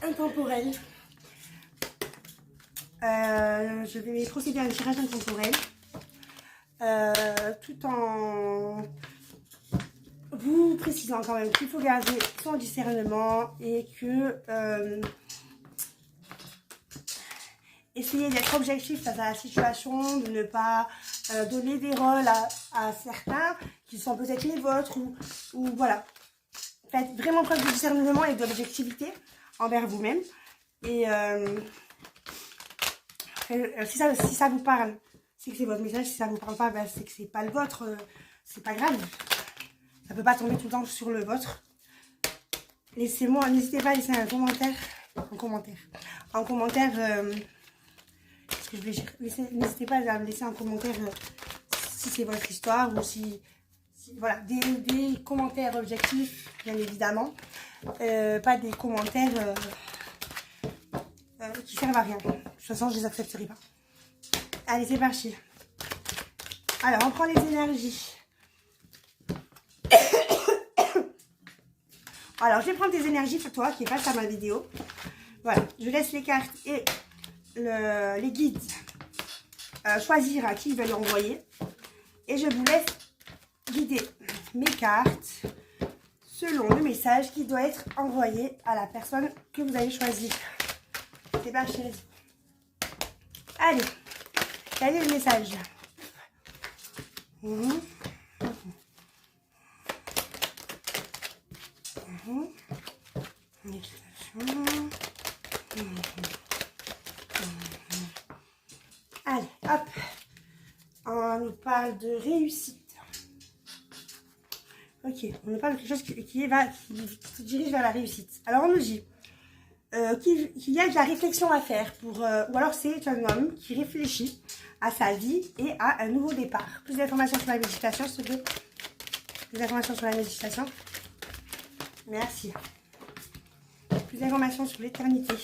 intemporel. Je vais procéder à un tirage intemporel. Tout en vous précisant quand même qu'il faut garder son discernement et que essayer d'être objectif face à la situation, de ne pas donner des rôles à certains qui sont peut-être les vôtres ou voilà. Faites vraiment preuve de discernement et d'objectivité envers vous-même. Et si ça vous parle, c'est que c'est votre message. Si ça vous parle pas, ben, c'est que c'est pas le vôtre. C'est pas grave. Ça peut pas tomber tout le temps sur le vôtre. Laissez-moi, n'hésitez pas à laisser un commentaire. En commentaire, ce que je vais dire. N'hésitez pas à me laisser un commentaire si c'est votre histoire ou si voilà, des commentaires objectifs, bien évidemment. Pas des commentaires qui servent à rien. De toute façon, je les accepterai pas. Allez, c'est parti. Alors, on prend les énergies. Alors, je vais prendre tes énergies pour toi qui est face à ma vidéo. Voilà, je laisse les cartes et les guides choisir à qui ils veulent envoyer. Et je vous laisse guider mes cartes selon le message qui doit être envoyé à la personne que vous avez choisie. C'est parti. Allez, quel est le message? Allez, hop. On nous parle de réussite. Ok, on nous parle de quelque chose qui dirige vers la réussite. Alors on nous dit qu'il y a de la réflexion à faire ou alors c'est un homme qui réfléchit à sa vie et à un nouveau départ. Plus d'informations sur la méditation, s'il te plaît. Plus d'informations sur la méditation. Merci. Plus d'informations sur l'éternité.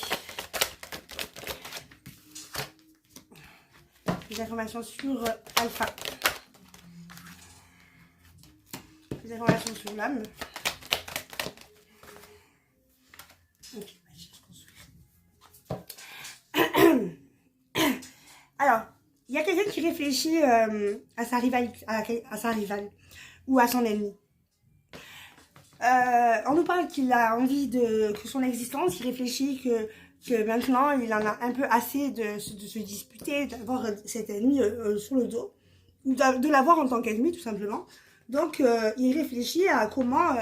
Plus d'informations sur Alpha. Plus d'informations sur l'âme. Ok, alors, il y a quelqu'un qui réfléchit à sa rivale ou à son ennemi. On nous parle qu'il a envie que son existence, il réfléchit que maintenant il en a un peu assez de se disputer, d'avoir cet ennemi sur le dos, ou de l'avoir en tant qu'ennemi tout simplement. Donc il réfléchit à comment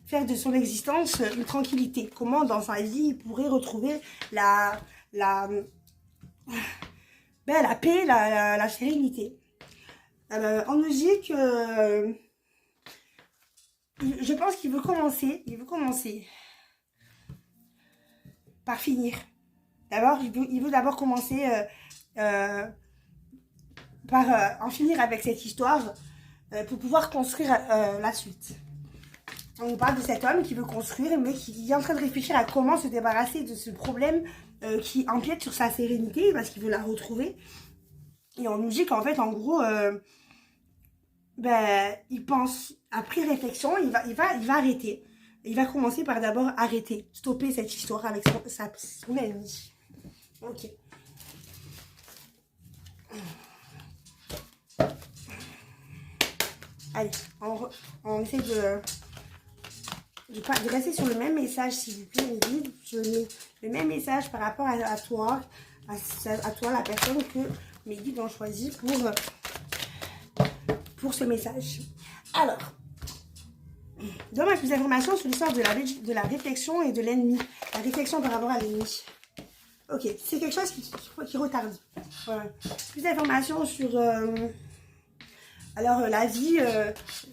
faire de son existence une tranquillité, comment dans sa vie il pourrait retrouver la paix, la sérénité. On nous dit que je pense qu'il veut commencer par finir. D'abord, il veut d'abord commencer par en finir avec cette histoire pour pouvoir construire la suite. On nous parle de cet homme qui veut construire, mais qui est en train de réfléchir à comment se débarrasser de ce problème qui empiète sur sa sérénité, parce qu'il veut la retrouver. Et on nous dit qu'en fait, en gros, il pense, après réflexion, il va arrêter. Il va commencer par d'abord arrêter, stopper cette histoire avec son ennemi. Ok. Allez, on essaie de rester sur le même message, s'il vous plaît, les guides. Je mets le même message par rapport à toi, la personne que mes guides ont choisi pour ce message. Alors, donne-moi plus d'informations sur l'histoire de la réflexion et de l'ennemi. La réflexion par rapport à l'ennemi. Ok, c'est quelque chose qui retarde. Voilà. Plus d'informations sur la vie,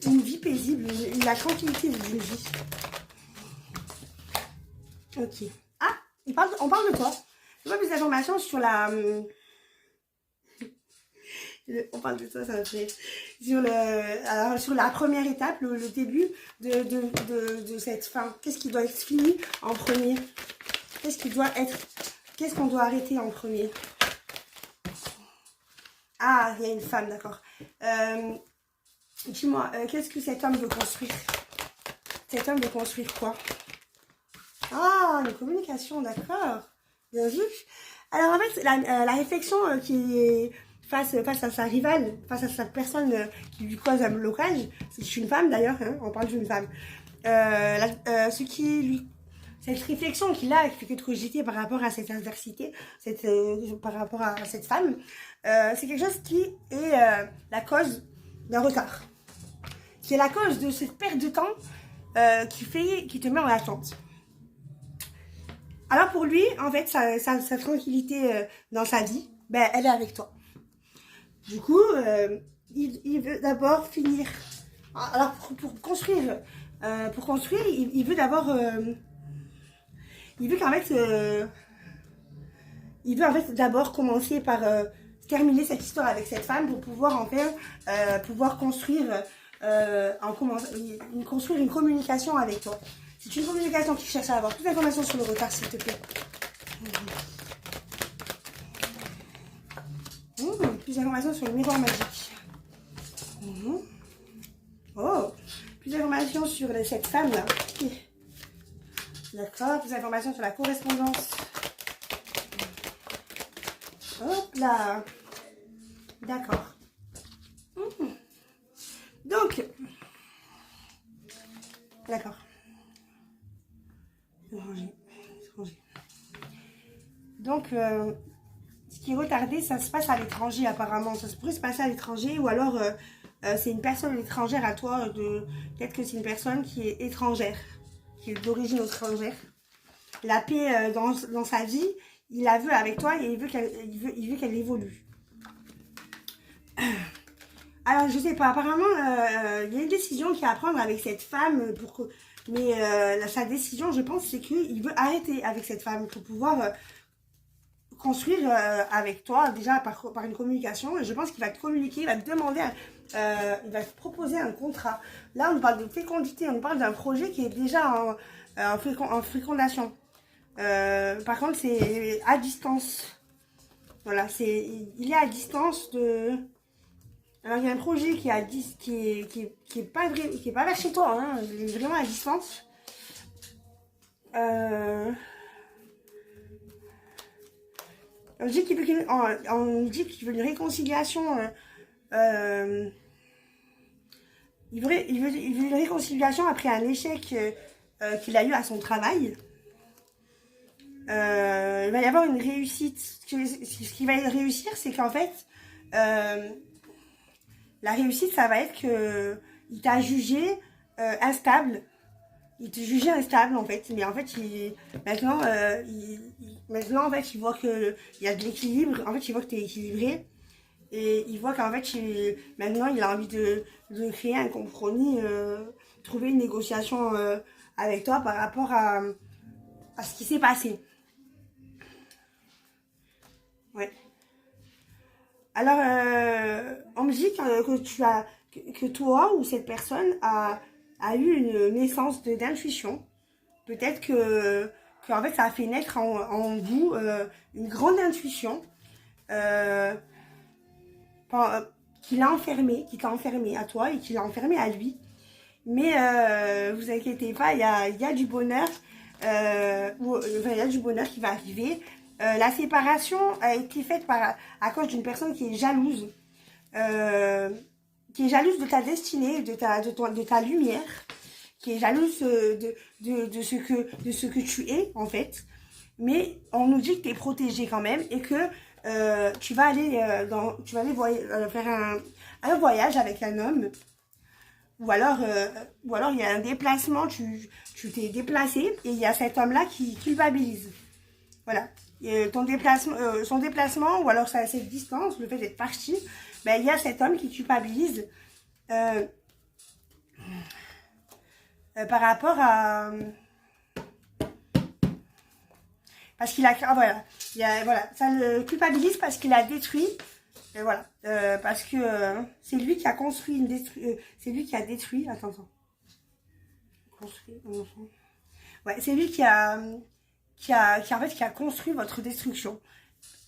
une vie paisible, la tranquillité d'une vie. Ok. Ah, on parle de toi. Donne-moi plus d'informations sur la... on parle de toi, ça me fait... Sur la première étape, le début de cette fin. Qu'est-ce qui doit être fini en premier? Qu'est-ce qu'on doit arrêter en premier? Ah, il y a une femme, d'accord. Dis-moi, qu'est-ce que cet homme veut construire? Cet homme veut construire quoi? Ah, une communication, d'accord. Bien vu. Alors en fait, la réflexion qui est face à sa rivale, face à sa personne qui lui cause un blocage, c'est une femme d'ailleurs, hein, on parle d'une femme. Ce qui lui, cette réflexion qu'il a, qui fait être cogité par rapport à cette adversité, par rapport à cette femme, c'est quelque chose qui est la cause d'un retard, qui est la cause de cette perte de temps qui te met en attente. Alors pour lui, en fait, sa tranquillité dans sa vie, ben, elle est avec toi. Du coup, il veut d'abord finir. Alors pour construire, il veut d'abord, il veut qu'en fait, il veut en fait d'abord commencer par terminer cette histoire avec cette femme pour pouvoir en faire, pouvoir construire, construire une communication avec toi. C'est une communication qui cherche à avoir plus d'informations sur le retard, s'il te plaît. Plus d'informations sur le miroir magique. Oh, plus d'informations sur cette femme-là. D'accord, plus d'informations sur la correspondance. Hop là. D'accord. Donc, d'accord. Donc, ce qui est retardé, ça se passe à l'étranger apparemment. Ça se pourrait se passer à l'étranger ou alors c'est une personne étrangère à toi. Peut-être que c'est une personne qui est étrangère, qui est d'origine étrangère. La paix dans sa vie, il la veut avec toi et il veut qu'elle évolue. Alors, je sais pas, apparemment, il y a une décision qu'il y a à prendre avec cette femme mais sa décision, je pense, c'est qu'il veut arrêter avec cette femme pour pouvoir construire avec toi, déjà par une communication. Et je pense qu'il va te communiquer, il va te demander, il va te proposer un contrat. Là, on parle de fécondité, on parle d'un projet qui est déjà en fécondation. Par contre, c'est à distance. Voilà, il est à distance de... Alors, il y a un projet qui est pas vers chez toi, hein, il est vraiment à distance. On dit qu'il veut une réconciliation. Il veut une réconciliation après un échec qu'il a eu à son travail. Il va y avoir une réussite. Ce qui va réussir, c'est qu'en fait... la réussite, ça va être que il t'a jugé instable. Il te jugeait instable en fait. Mais en fait, maintenant, en fait, il voit qu'il y a de l'équilibre. En fait, il voit que tu es équilibré. Et il voit qu'en fait, maintenant, il a envie de créer un compromis, trouver une négociation avec toi par rapport à ce qui s'est passé. Ouais. Alors, on me dit que toi ou cette personne a eu une naissance d'intuition. Peut-être en fait, ça a fait naître en vous une grande intuition qui t'a enfermé à toi et qui l'a enfermé à lui. Mais vous inquiétez pas, il y a du bonheur, il y a du bonheur qui va arriver. La séparation a été faite à cause d'une personne qui est jalouse de ta destinée, de ta lumière, qui est jalouse de ce que tu es en fait. Mais on nous dit que tu es protégé quand même et que tu vas aller faire un voyage avec un homme. Ou alors il y a un déplacement, tu t'es déplacé et il y a cet homme-là qui culpabilise. Voilà. Son déplacement, ou alors cette distance, le fait d'être parti, ben, il y a cet homme qui culpabilise par rapport à... Parce qu'il a... voilà. Voilà. Ça le culpabilise parce qu'il a détruit... voilà. Parce que c'est lui qui a construit c'est lui qui a détruit... Attends. Construit... Ouais, c'est lui qui a construit votre destruction.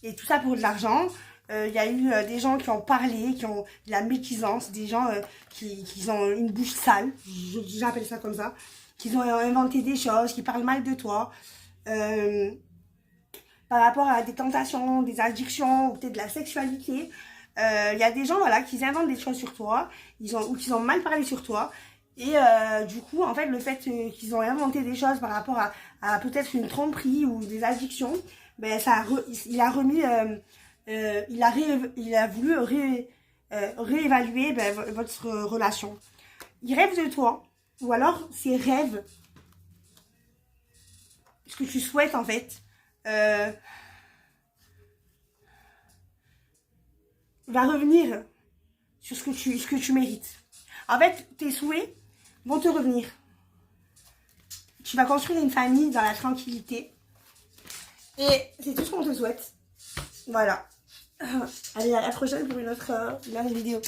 Et tout ça pour de l'argent. Il y a eu des gens qui ont parlé, qui ont de la médisance, des gens qui ont une bouche sale, j'appelle ça comme ça. qu'ils ont inventé des choses, qui parlent mal de toi. Par rapport à des tentations, des addictions, ou peut-être de la sexualité. Il y a des gens, voilà, qui inventent des choses sur toi, ou qui ont mal parlé sur toi. Et du coup, en fait, le fait qu'ils ont inventé des choses par rapport à peut-être une tromperie ou des addictions, ben, il a remis, il a voulu réévaluer ben, votre relation. Il rêve de toi, ou alors ses rêves, ce que tu souhaites en fait, va revenir sur ce que tu mérites. En fait, tes souhaits vont te revenir. Tu vas construire une famille dans la tranquillité. Et c'est tout ce qu'on te souhaite. Voilà. Allez, à la prochaine pour une autre vidéo.